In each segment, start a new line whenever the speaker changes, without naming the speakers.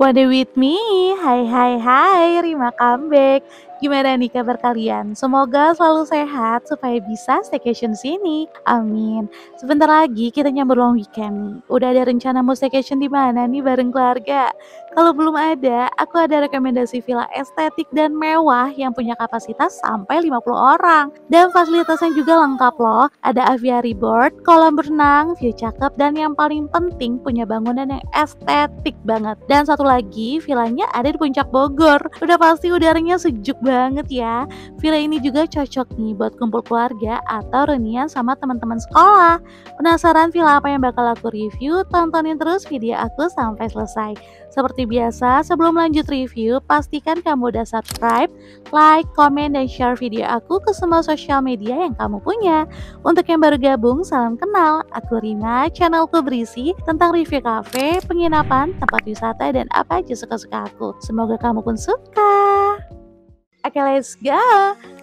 Wanna with me? Hai hai hai, Rima comeback. Gimana nih kabar kalian? Semoga selalu sehat supaya bisa staycation sini. Amin. Sebentar lagi kita nyambut long weekend nih. Udah ada rencana mau staycation di mana nih bareng keluarga? Kalau belum ada, aku ada rekomendasi villa estetik dan mewah yang punya kapasitas sampai 50 orang. Dan fasilitasnya juga lengkap loh. Ada aviary board, kolam berenang, view cakep, dan yang paling penting punya bangunan yang estetik banget. Dan satu lagi, villanya ada di puncak Bogor. Udah pasti udaranya sejuk banget ya. Villa ini juga cocok nih buat kumpul keluarga atau reunian sama teman-teman sekolah. Penasaran villa apa yang bakal aku review? Tontonin terus video aku sampai selesai. Seperti biasa, sebelum lanjut review, pastikan kamu udah subscribe, like, komen, dan share video aku ke semua sosial media yang kamu punya. Untuk yang baru gabung, salam kenal. Aku Rina, channelku berisi tentang review cafe, penginapan, tempat wisata, dan apa aja suka-suka aku. Semoga kamu pun suka. Oke, let's go!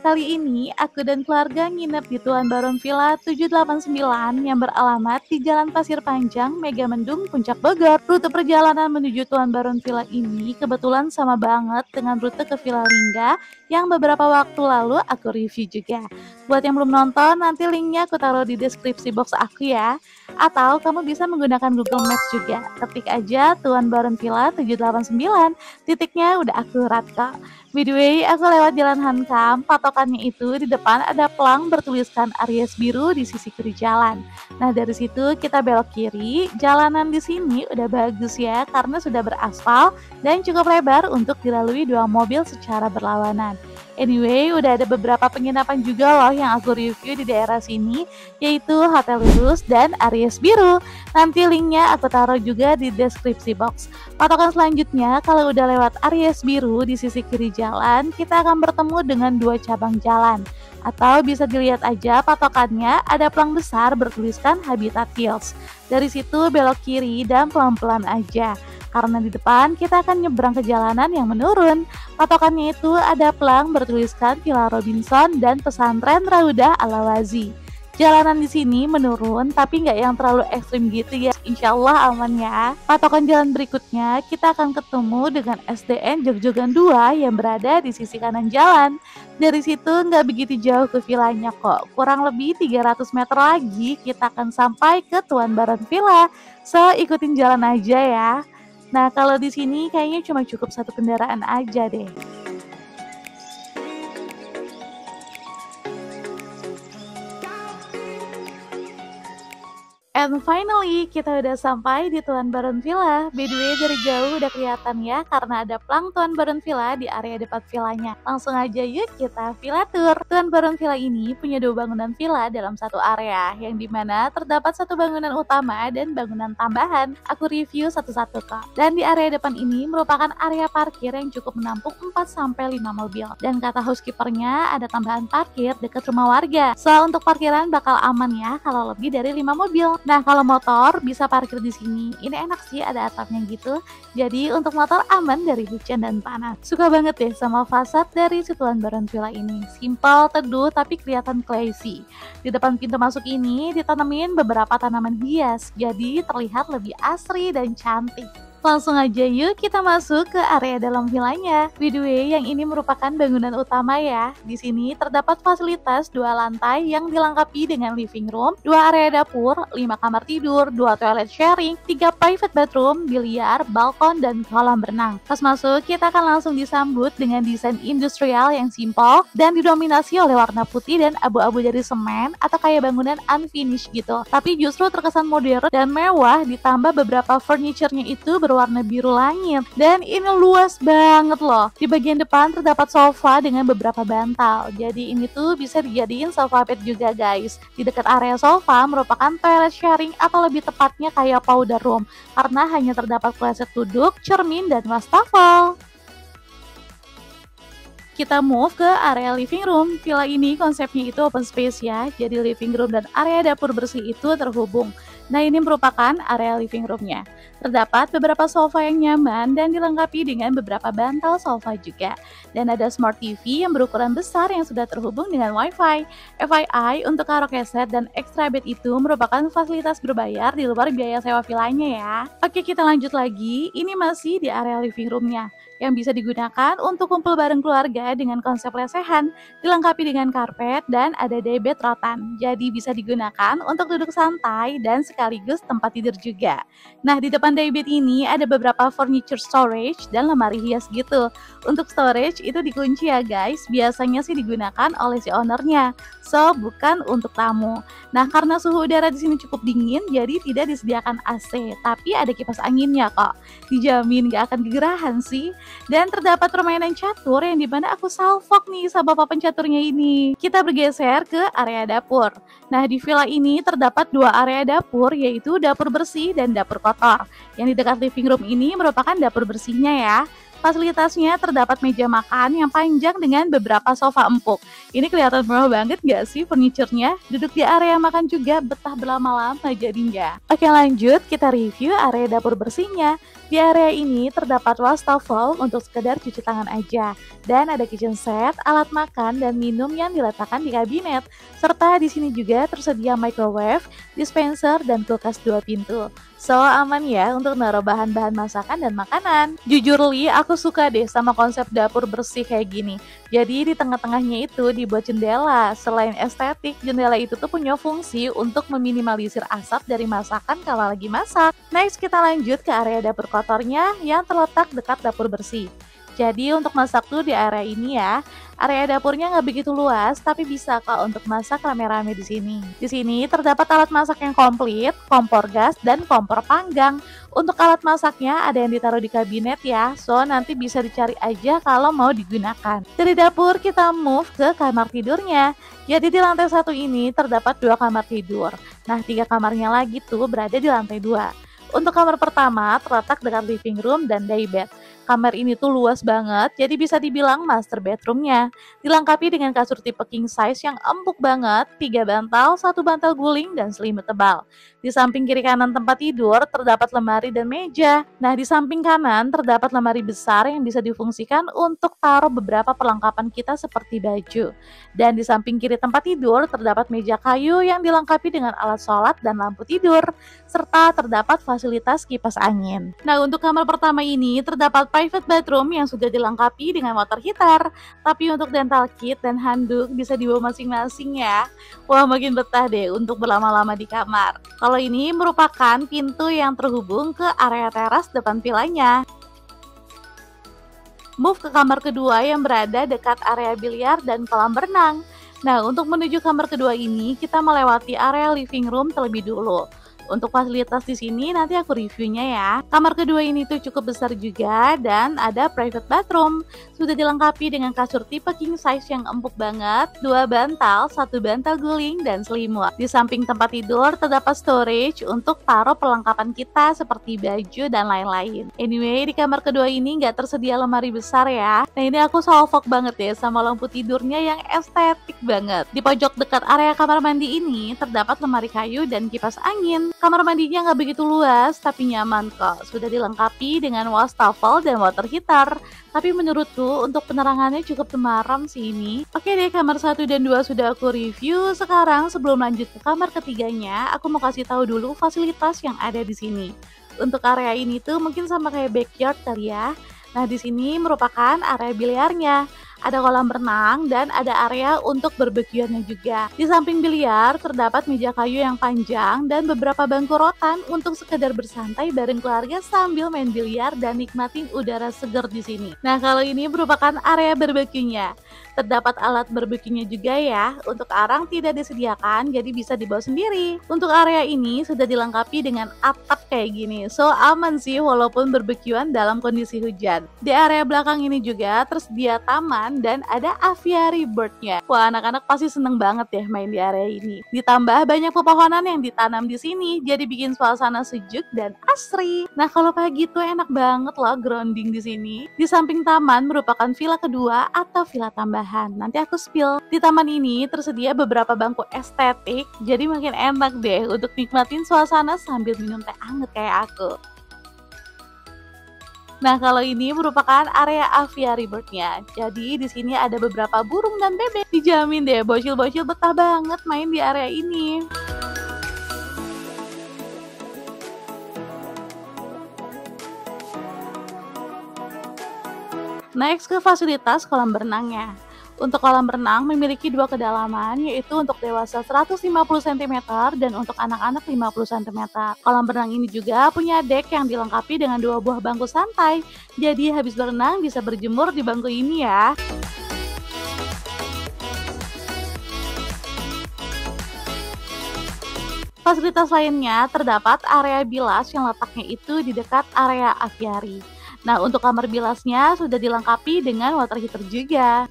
Kali ini aku dan keluarga nginep di Tuan Baron Villa 789 yang beralamat di Jalan Pasir Panjang, Megamendung, Puncak Bogor. Rute perjalanan menuju Tuan Baron Villa ini kebetulan sama banget dengan rute ke Villa Lingga yang beberapa waktu lalu aku review juga. Buat yang belum nonton, nanti linknya aku taruh di deskripsi box aku ya. Atau kamu bisa menggunakan Google Maps juga. Ketik aja Tuan Baron Villa 789, titiknya udah akurat kok. By the way, aku lewat jalan Hankam, patokannya itu di depan ada pelang bertuliskan Aries biru di sisi kiri jalan. Nah, dari situ kita belok kiri. Jalanan di sini udah bagus ya karena sudah beraspal dan cukup lebar untuk dilalui dua mobil secara berlawanan. Anyway, udah ada beberapa penginapan juga loh yang aku review di daerah sini, yaitu Hotel Lurus dan Aries Biru. Nanti linknya aku taruh juga di deskripsi box. Patokan selanjutnya, kalau udah lewat Aries Biru di sisi kiri jalan, kita akan bertemu dengan dua cabang jalan. Atau bisa dilihat aja patokannya, ada pelang besar bertuliskan Habitat Hills. Dari situ belok kiri dan pelan-pelan aja. Karena di depan kita akan nyebrang ke jalanan yang menurun. Patokannya itu ada pelang bertuliskan Villa Robinson dan pesantren Raudah Al-Awazi. Jalanan di sini menurun tapi nggak yang terlalu ekstrim gitu ya. Insya Allah aman ya. Patokan jalan berikutnya kita akan ketemu dengan SDN Jogjogan 2 yang berada di sisi kanan jalan. Dari situ nggak begitu jauh ke villanya kok. Kurang lebih 300 meter lagi kita akan sampai ke Tuan Baron Villa. So ikutin jalan aja ya. Nah, kalau di sini kayaknya cuma cukup satu kendaraan aja deh. And finally, kita udah sampai di Tuan Baron Villa. By the way, dari jauh udah kelihatan ya, karena ada pelang Tuan Baron Villa di area depan villanya. Langsung aja yuk kita villa tour. Tuan Baron Villa ini punya dua bangunan villa dalam satu area, yang dimana terdapat satu bangunan utama dan bangunan tambahan. Aku review satu-satu kok. Dan di area depan ini merupakan area parkir yang cukup menampung 4-5 mobil. Dan kata housekeepernya ada tambahan parkir dekat rumah warga. So, untuk parkiran bakal aman ya kalau lebih dari 5 mobil. Nah, kalau motor bisa parkir di sini. Ini enak sih, ada atapnya gitu. Jadi untuk motor aman dari hujan dan panas. Suka banget deh sama fasad dari si Tuan Baron Villa ini. Simple, teduh, tapi kelihatan classy. Di depan pintu masuk ini ditanemin beberapa tanaman hias. Jadi terlihat lebih asri dan cantik. Langsung aja yuk kita masuk ke area dalam villanya. By the way, yang ini merupakan bangunan utama ya. Di sini terdapat fasilitas 2 lantai yang dilengkapi dengan living room, 2 area dapur, 5 kamar tidur, 2 toilet sharing, 3 private bedroom, biliar, balkon, dan kolam berenang. Pas masuk, kita akan langsung disambut dengan desain industrial yang simple dan didominasi oleh warna putih dan abu-abu dari semen atau kayak bangunan unfinished gitu. Tapi justru terkesan modern dan mewah, ditambah beberapa furniture-nya itu berwarna biru langit. Dan ini luas banget loh. Di bagian depan terdapat sofa dengan beberapa bantal. Jadi ini tuh bisa dijadiin sofa bed juga guys. Di dekat area sofa merupakan toilet sharing atau lebih tepatnya kayak powder room. Karena hanya terdapat kloset duduk, cermin, dan wastafel. Kita move ke area living room. Villa ini konsepnya itu open space ya. Jadi living room dan area dapur bersih itu terhubung. Nah, ini merupakan area living room-nya. Terdapat beberapa sofa yang nyaman dan dilengkapi dengan beberapa bantal sofa juga. Dan ada smart TV yang berukuran besar yang sudah terhubung dengan Wi-Fi. FYI, untuk karaoke set dan extra bed itu merupakan fasilitas berbayar di luar biaya sewa villanya ya. Oke, kita lanjut lagi. Ini masih di area living room-nya yang bisa digunakan untuk kumpul bareng keluarga dengan konsep lesehan, dilengkapi dengan karpet dan ada daybed rotan. Jadi bisa digunakan untuk duduk santai dan sekaligus tempat tidur juga. Nah, di depan daybed ini ada beberapa furniture storage dan lemari hias gitu. Untuk storage itu dikunci ya guys, biasanya sih digunakan oleh si ownernya. So, bukan untuk tamu. Nah, karena suhu udara di sini cukup dingin, jadi tidak disediakan AC, tapi ada kipas anginnya kok. Dijamin gak akan kegerahan sih. Dan terdapat permainan catur yang dimana aku salfok nih sama bapak pencaturnya ini. Kita bergeser ke area dapur. Nah, di villa ini terdapat dua area dapur, yaitu dapur bersih dan dapur kotor. Yang di dekat living room ini merupakan dapur bersihnya ya. Fasilitasnya terdapat meja makan yang panjang dengan beberapa sofa empuk. Ini kelihatan mewah banget gak sih furniturnya? Duduk di area makan juga betah berlama-lama jadinya. Oke, lanjut kita review area dapur bersihnya. Di area ini terdapat wastafel untuk sekedar cuci tangan aja. Dan ada kitchen set, alat makan dan minum yang diletakkan di kabinet. Serta di sini juga tersedia microwave, dispenser, dan kulkas 2 pintu. So, aman ya untuk naruh bahan-bahan masakan dan makanan. Jujur Li, aku suka deh sama konsep dapur bersih kayak gini. Jadi di tengah-tengahnya itu dibuat jendela. Selain estetik, jendela itu tuh punya fungsi untuk meminimalisir asap dari masakan kalau lagi masak. Next, kita lanjut ke area dapur kotornya yang terletak dekat dapur bersih. Jadi untuk masak tuh di area ini ya, area dapurnya nggak begitu luas, tapi bisa kok untuk masak rame-rame di sini. Di sini terdapat alat masak yang komplit, kompor gas, dan kompor panggang. Untuk alat masaknya ada yang ditaruh di kabinet ya, so nanti bisa dicari aja kalau mau digunakan. Dari dapur kita move ke kamar tidurnya. Jadi di lantai 1 ini terdapat 2 kamar tidur. Nah, 3 kamarnya lagi tuh berada di lantai 2. Untuk kamar pertama terletak dekat living room dan daybed. Kamar ini tuh luas banget, jadi bisa dibilang master bedroomnya. Dilengkapi dengan kasur tipe king size yang empuk banget, 3 bantal, 1 bantal guling, dan selimut tebal. Di samping kiri kanan tempat tidur terdapat lemari dan meja. Nah, di samping kanan terdapat lemari besar yang bisa difungsikan untuk taruh beberapa perlengkapan kita seperti baju. Dan di samping kiri tempat tidur terdapat meja kayu yang dilengkapi dengan alat sholat dan lampu tidur, serta terdapat fasilitas kipas angin. Nah, untuk kamar pertama ini terdapat private bathroom yang sudah dilengkapi dengan water heater. Tapi untuk dental kit dan handuk bisa dibawa masing-masing ya. Wah, makin betah deh untuk berlama-lama di kamar. Kalau ini merupakan pintu yang terhubung ke area teras depan villanya. Move ke kamar kedua yang berada dekat area biliar dan kolam renang. Nah, untuk menuju kamar kedua ini kita melewati area living room terlebih dulu. Untuk fasilitas di sini nanti aku reviewnya ya. Kamar kedua ini tuh cukup besar juga dan ada private bathroom. Sudah dilengkapi dengan kasur tipe king size yang empuk banget, 2 bantal, 1 bantal guling, dan selimut. Di samping tempat tidur terdapat storage untuk taruh perlengkapan kita seperti baju dan lain-lain. Anyway, di kamar kedua ini nggak tersedia lemari besar ya. Nah, ini aku salfok banget ya sama lampu tidurnya yang estetik banget. Di pojok dekat area kamar mandi ini terdapat lemari kayu dan kipas angin. Kamar mandinya nggak begitu luas, tapi nyaman kok. Sudah dilengkapi dengan wastafel dan water heater. Tapi menurutku untuk penerangannya cukup temaram sih ini. Oke deh, kamar 1 dan 2 sudah aku review. Sekarang sebelum lanjut ke kamar ketiganya, aku mau kasih tahu dulu fasilitas yang ada di sini. Untuk area ini tuh mungkin sama kayak backyard kali ya. Nah, di sini merupakan area biliarnya. Ada kolam renang dan ada area untuk barbekyuannya juga. Di samping biliar terdapat meja kayu yang panjang dan beberapa bangku rotan untuk sekedar bersantai bareng keluarga sambil main biliar dan nikmatin udara segar di sini. Nah, kalau ini merupakan area barbekyunya. Terdapat alat barbekyunya juga ya. Untuk arang tidak disediakan, jadi bisa dibawa sendiri. Untuk area ini sudah dilengkapi dengan atap kayak gini. So, aman sih walaupun barbekyuan dalam kondisi hujan. Di area belakang ini juga tersedia taman mainan dan ada aviary birdnya. Wah, anak-anak pasti seneng banget ya main di area ini. Ditambah banyak pepohonan yang ditanam di sini, jadi bikin suasana sejuk dan asri. Nah, kalau pagi tuh enak banget loh grounding di sini. Di samping taman merupakan villa kedua atau villa tambahan. Nanti aku spill. Di taman ini tersedia beberapa bangku estetik, jadi makin enak deh untuk nikmatin suasana sambil minum teh anget kayak aku. Nah, kalau ini merupakan area aviary birdnya. Jadi di sini ada beberapa burung dan bebek. Dijamin deh, bocil-bocil betah banget main di area ini. Next ke fasilitas kolam berenangnya. Untuk kolam renang memiliki dua kedalaman, yaitu untuk dewasa 150 cm dan untuk anak-anak 50 cm. Kolam berenang ini juga punya deck yang dilengkapi dengan dua buah bangku santai. Jadi habis berenang bisa berjemur di bangku ini ya. Fasilitas lainnya terdapat area bilas yang letaknya itu di dekat area aviary. Nah, untuk kamar bilasnya sudah dilengkapi dengan water heater juga.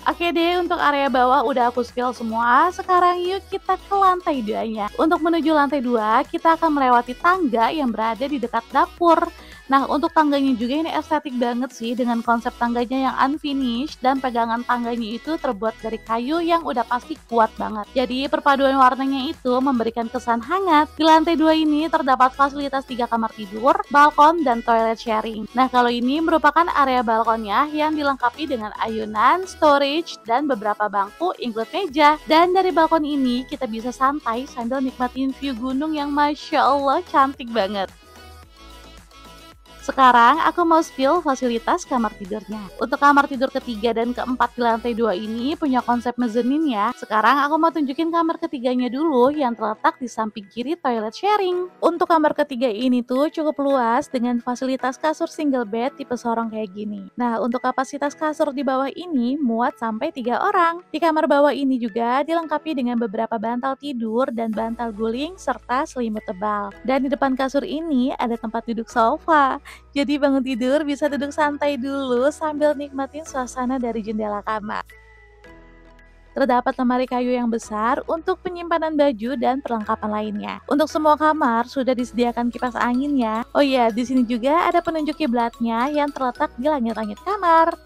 Oke deh, untuk area bawah udah aku spill semua. Sekarang yuk kita ke lantai 2-nya. Untuk menuju lantai 2, kita akan melewati tangga yang berada di dekat dapur. Nah, untuk tangganya juga ini estetik banget sih dengan konsep tangganya yang unfinished dan pegangan tangganya itu terbuat dari kayu yang udah pasti kuat banget. Jadi perpaduan warnanya itu memberikan kesan hangat. Di lantai 2 ini terdapat fasilitas 3 kamar tidur, balkon, dan toilet sharing. Nah, kalau ini merupakan area balkonnya yang dilengkapi dengan ayunan, storage, dan beberapa bangku include meja. Dan dari balkon ini kita bisa santai sambil nikmatin view gunung yang Masya Allah cantik banget. Sekarang aku mau spill fasilitas kamar tidurnya. Untuk kamar tidur ketiga dan keempat di lantai 2 ini punya konsep mezzanine ya. Sekarang aku mau tunjukin kamar ketiganya dulu yang terletak di samping kiri toilet sharing. Untuk kamar ketiga ini tuh cukup luas dengan fasilitas kasur single bed tipe sorong kayak gini. Nah, untuk kapasitas kasur di bawah ini muat sampai 3 orang. Di kamar bawah ini juga dilengkapi dengan beberapa bantal tidur dan bantal guling serta selimut tebal. Dan di depan kasur ini ada tempat duduk sofa. Jadi bangun tidur bisa duduk santai dulu sambil nikmatin suasana dari jendela kamar. Terdapat lemari kayu yang besar untuk penyimpanan baju dan perlengkapan lainnya. Untuk semua kamar sudah disediakan kipas angin ya. Oh iya, di sini juga ada penunjuk kiblatnya yang terletak di langit-langit kamar.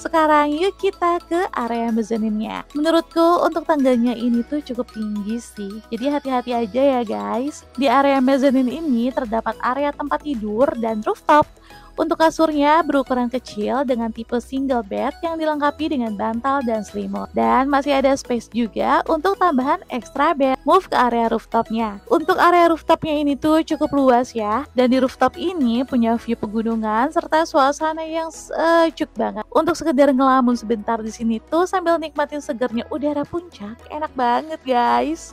Sekarang yuk kita ke area mezzanine-nya. Menurutku untuk tangganya ini tuh cukup tinggi sih. Jadi hati-hati aja ya guys. Di area mezzanine ini terdapat area tempat tidur dan rooftop. Untuk kasurnya berukuran kecil dengan tipe single bed yang dilengkapi dengan bantal dan selimut. Dan masih ada space juga untuk tambahan extra bed. Move ke area rooftopnya. Untuk area rooftopnya ini tuh cukup luas ya. Dan di rooftop ini punya view pegunungan serta suasana yang sejuk banget. Untuk sekedar ngelamun sebentar di sini tuh sambil nikmatin segernya udara puncak, enak banget guys.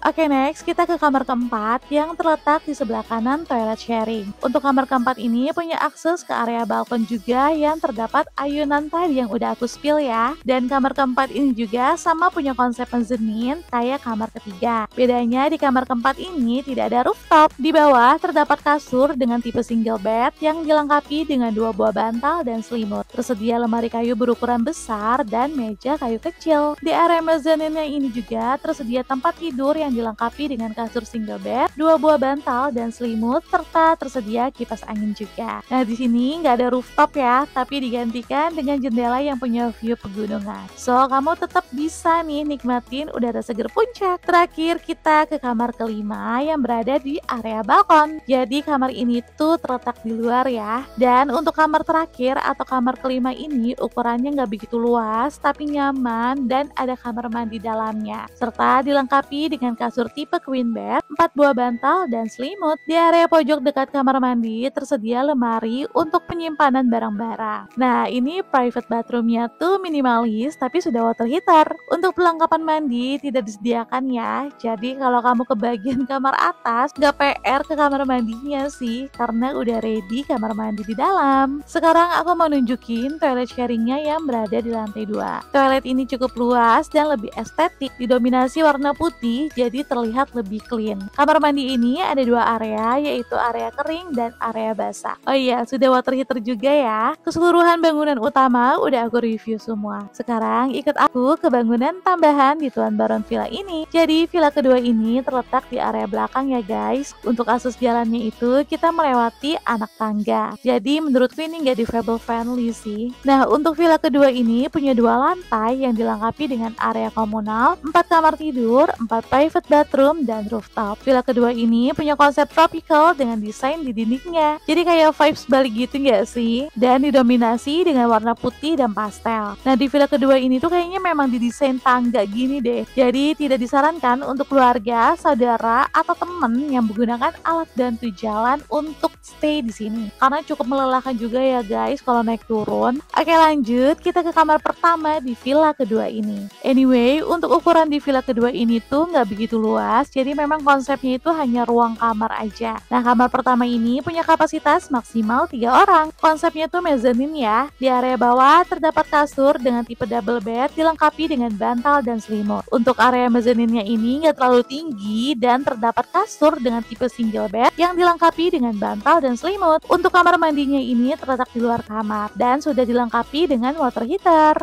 Oke, next kita ke kamar keempat yang terletak di sebelah kanan toilet sharing. Untuk kamar keempat ini punya akses ke area balkon juga yang terdapat ayunan tadi yang udah aku spill ya. Dan kamar keempat ini juga sama punya konsep mezzanine kayak kamar ketiga. Bedanya di kamar keempat ini tidak ada rooftop. Di bawah terdapat kasur dengan tipe single bed yang dilengkapi dengan 2 buah bantal dan selimut. Tersedia lemari kayu berukuran besar dan meja kayu kecil. Di area mezzanine ini juga tersedia tempat tidur yang dilengkapi dengan kasur single bed, 2 buah bantal dan selimut, serta tersedia kipas angin juga. Nah, di sini nggak ada rooftop ya, tapi digantikan dengan jendela yang punya view pegunungan. So, kamu tetap bisa nih nikmatin udara seger puncak. Terakhir, kita ke kamar kelima yang berada di area balkon. Jadi, kamar ini tuh terletak di luar ya. Dan untuk kamar terakhir atau kamar kelima ini ukurannya nggak begitu luas, tapi nyaman dan ada kamar mandi dalamnya. Serta dilengkapi dengan kasur tipe queen bed, 4 buah bantal, dan selimut. Di area pojok dekat kamar mandi tersedia lemari untuk penyimpanan barang-barang. Nah, ini private bathroomnya tuh minimalis tapi sudah water heater. Untuk perlengkapan mandi tidak disediakan ya. Jadi kalau kamu ke bagian kamar atas, nggak PR ke kamar mandinya sih, karena udah ready kamar mandi di dalam. Sekarang aku mau nunjukin toilet sharingnya yang berada di lantai 2. Toilet ini cukup luas dan lebih estetik, didominasi warna putih. jadi terlihat lebih clean. Kamar mandi ini ada dua area, yaitu area kering dan area basah. Oh iya, sudah water heater juga ya. Keseluruhan bangunan utama udah aku review semua. Sekarang ikut aku ke bangunan tambahan di Tuan Baron Villa ini. Jadi villa kedua ini terletak di area belakang ya guys. Untuk akses jalannya itu kita melewati anak tangga. Jadi menurutku ini nggak travel friendly sih. Nah, untuk villa kedua ini punya dua lantai yang dilengkapi dengan area komunal, 4 kamar tidur, 4 private bathroom, dan rooftop. Villa kedua ini punya konsep tropical dengan desain di dindingnya. Jadi kayak vibes Bali gitu nggak sih? Dan didominasi dengan warna putih dan pastel. Nah, di villa kedua ini tuh kayaknya memang didesain tangga gini deh. Jadi tidak disarankan untuk keluarga, saudara, atau temen yang menggunakan alat bantu jalan untuk stay di sini. Karena cukup melelahkan juga ya guys kalau naik turun. Oke, lanjut kita ke kamar pertama di villa kedua ini. Anyway, untuk ukuran di villa kedua ini tuh nggak begitu luas, jadi memang konsepnya itu hanya ruang kamar aja. Nah, kamar pertama ini punya kapasitas maksimal 3 orang. Konsepnya tuh mezzanine ya. Di area bawah terdapat kasur dengan tipe double bed dilengkapi dengan bantal dan selimut. Untuk area mezzanine-nya ini nggak terlalu tinggi dan terdapat kasur dengan tipe single bed yang dilengkapi dengan bantal dan selimut. Untuk kamar mandinya ini terletak di luar kamar dan sudah dilengkapi dengan water heater.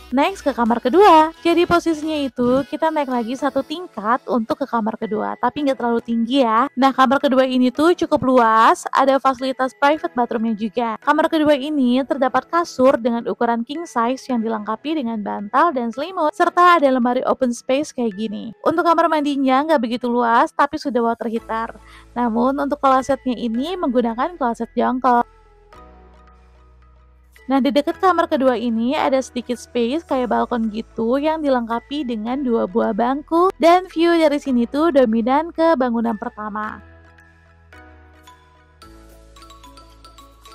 Next ke kamar kedua. Jadi posisinya itu kita naik lagi satu tingkat untuk ke kamar kedua, tapi nggak terlalu tinggi ya. Nah, kamar kedua ini tuh cukup luas, ada fasilitas private bathroomnya juga. Kamar kedua ini terdapat kasur dengan ukuran king size yang dilengkapi dengan bantal dan selimut, serta ada lemari open space kayak gini. Untuk kamar mandinya nggak begitu luas, tapi sudah water heater. Namun untuk klosetnya ini menggunakan kloset jongkok. Nah, di dekat kamar kedua ini ada sedikit space kayak balkon gitu yang dilengkapi dengan 2 buah bangku dan view dari sini tuh dominan ke bangunan pertama.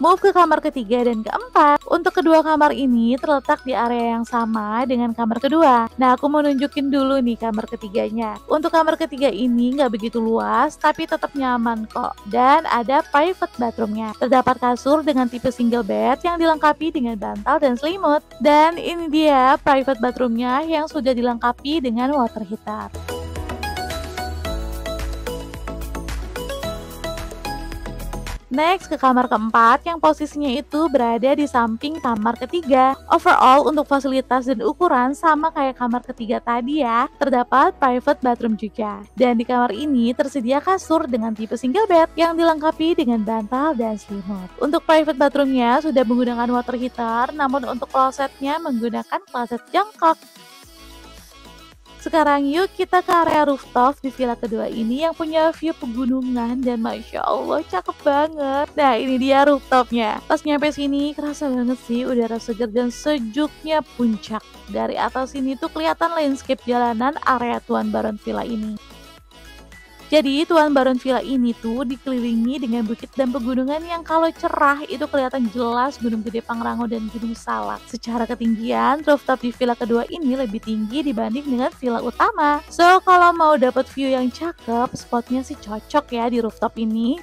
Move ke kamar ketiga dan keempat. Untuk kedua kamar ini terletak di area yang sama dengan kamar kedua. Nah, aku mau nunjukin dulu nih kamar ketiganya. Untuk kamar ketiga ini nggak begitu luas, tapi tetap nyaman kok. Dan ada private bathroomnya. Terdapat kasur dengan tipe single bed yang dilengkapi dengan bantal dan selimut. Dan ini dia private bathroomnya yang sudah dilengkapi dengan water heater. Next ke kamar keempat yang posisinya itu berada di samping kamar ketiga. Overall untuk fasilitas dan ukuran sama kayak kamar ketiga tadi ya. Terdapat private bathroom juga. Dan di kamar ini tersedia kasur dengan tipe single bed yang dilengkapi dengan bantal dan selimut. Untuk private bathroomnya sudah menggunakan water heater, namun untuk klosetnya menggunakan kloset jongkok. Sekarang yuk kita ke area rooftop di villa kedua ini yang punya view pegunungan dan Masya Allah cakep banget. Nah, ini dia rooftopnya. Pas nyampe sini kerasa banget sih udara segar dan sejuknya puncak. Dari atas sini tuh kelihatan landscape jalanan area Tuan Baron Villa ini. Jadi Tuan Baron Villa ini tuh dikelilingi dengan bukit dan pegunungan yang kalau cerah itu kelihatan jelas Gunung Gede Pangrango dan Gunung Salak. Secara ketinggian, rooftop di villa kedua ini lebih tinggi dibanding dengan villa utama. So kalau mau dapat view yang cakep, spotnya sih cocok ya di rooftop ini.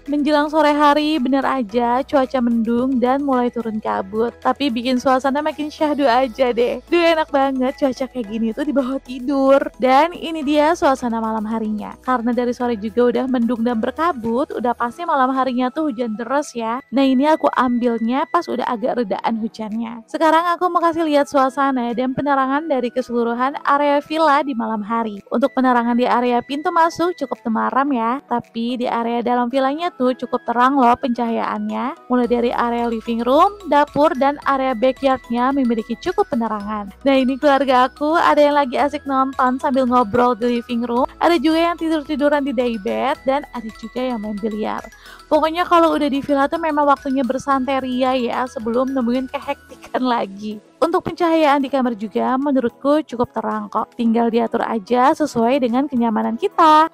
Menjelang sore hari bener aja cuaca mendung dan mulai turun kabut, tapi bikin suasana makin syahdu aja deh. Duh, enak banget cuaca kayak gini tuh di bawah tidur. Dan ini dia suasana malam harinya. Karena dari sore juga udah mendung dan berkabut, udah pasti malam harinya tuh hujan deras ya. Nah, ini aku ambilnya pas udah agak redaan hujannya. Sekarang aku mau kasih lihat suasana dan penerangan dari keseluruhan area villa di malam hari. Untuk penerangan di area pintu masuk cukup temaram ya, tapi di area dalam villanya tuh cukup terang loh pencahayaannya. Mulai dari area living room, dapur, dan area backyardnya memiliki cukup penerangan. Nah, ini keluarga aku ada yang lagi asik nonton sambil ngobrol di living room, ada juga yang tidur-tiduran di daybed, dan ada juga yang main biliar. Pokoknya kalau udah di villa tuh memang waktunya bersantai ria ya sebelum nemuin kehektikan lagi. Untuk pencahayaan di kamar juga menurutku cukup terang kok. Tinggal diatur aja sesuai dengan kenyamanan kita.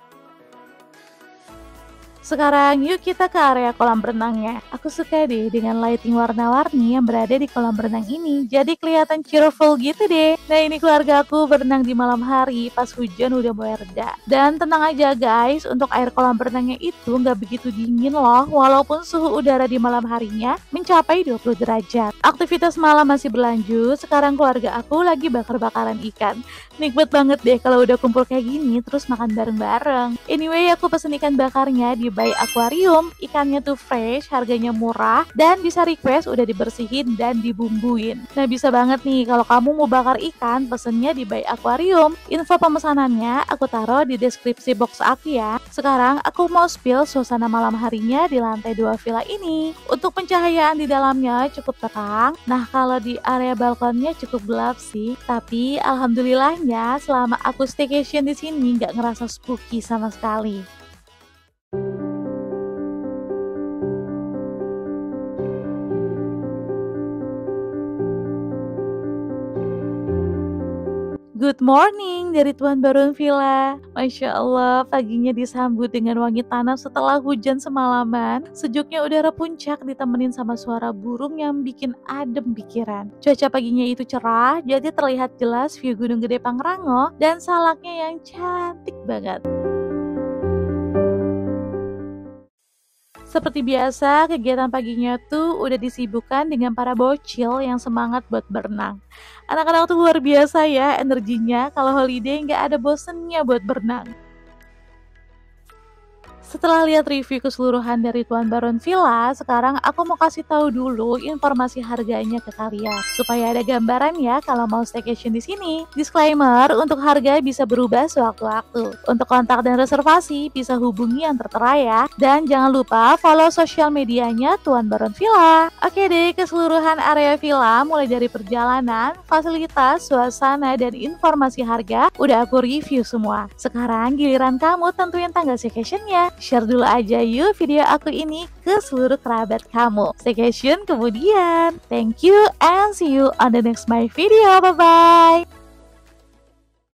Sekarang yuk kita ke area kolam renangnya. Aku suka deh dengan lighting warna-warni yang berada di kolam renang ini. Jadi kelihatan cheerful gitu deh. Nah ini keluarga aku berenang di malam hari pas hujan udah mulai reda. Dan tenang aja guys, untuk air kolam renangnya itu nggak begitu dingin loh. Walaupun suhu udara di malam harinya mencapai 20 derajat. Aktivitas malam masih berlanjut. Sekarang keluarga aku lagi bakar-bakaran ikan. Nikmat banget deh kalau udah kumpul kayak gini terus makan bareng-bareng. Anyway, aku pesen ikan bakarnya di Bay Aquarium. Ikannya tuh fresh, harganya murah, dan bisa request udah dibersihin dan dibumbuin. Nah bisa banget nih kalau kamu mau bakar ikan, pesennya di Bay Aquarium. Info pemesanannya aku taruh di deskripsi box aku ya. Sekarang aku mau spill suasana malam harinya di lantai 2 villa ini. Untuk pencahayaan di dalamnya cukup terang. Nah kalau di area balkonnya cukup gelap sih. Tapi alhamdulillahnya selama aku staycation di sini nggak ngerasa spooky sama sekali. Good morning dari Tuan Barun Villa. Masya Allah, paginya disambut dengan wangi tanah setelah hujan semalaman. Sejuknya udara puncak ditemenin sama suara burung yang bikin adem pikiran. Cuaca paginya itu cerah, jadi terlihat jelas view Gunung Gede Pangrango dan salaknya yang cantik banget. Seperti biasa, kegiatan paginya tuh udah disibukkan dengan para bocil yang semangat buat berenang. Anak-anak tuh luar biasa ya energinya, kalau holiday nggak ada bosennya buat berenang. Setelah lihat review keseluruhan dari Tuan Baron Villa, sekarang aku mau kasih tahu dulu informasi harganya ke kalian supaya ada gambaran ya kalau mau staycation di sini. Disclaimer, untuk harga bisa berubah sewaktu-waktu. Untuk kontak dan reservasi bisa hubungi yang tertera ya. Dan jangan lupa follow sosial medianya Tuan Baron Villa. Oke deh, keseluruhan area villa mulai dari perjalanan, fasilitas, suasana, dan informasi harga udah aku review semua. Sekarang giliran kamu tentuin tanggal staycationnya. Share dulu aja yuk video aku ini ke seluruh kerabat kamu. Staycation kemudian. Thank you and see you on the next my video. Bye-bye.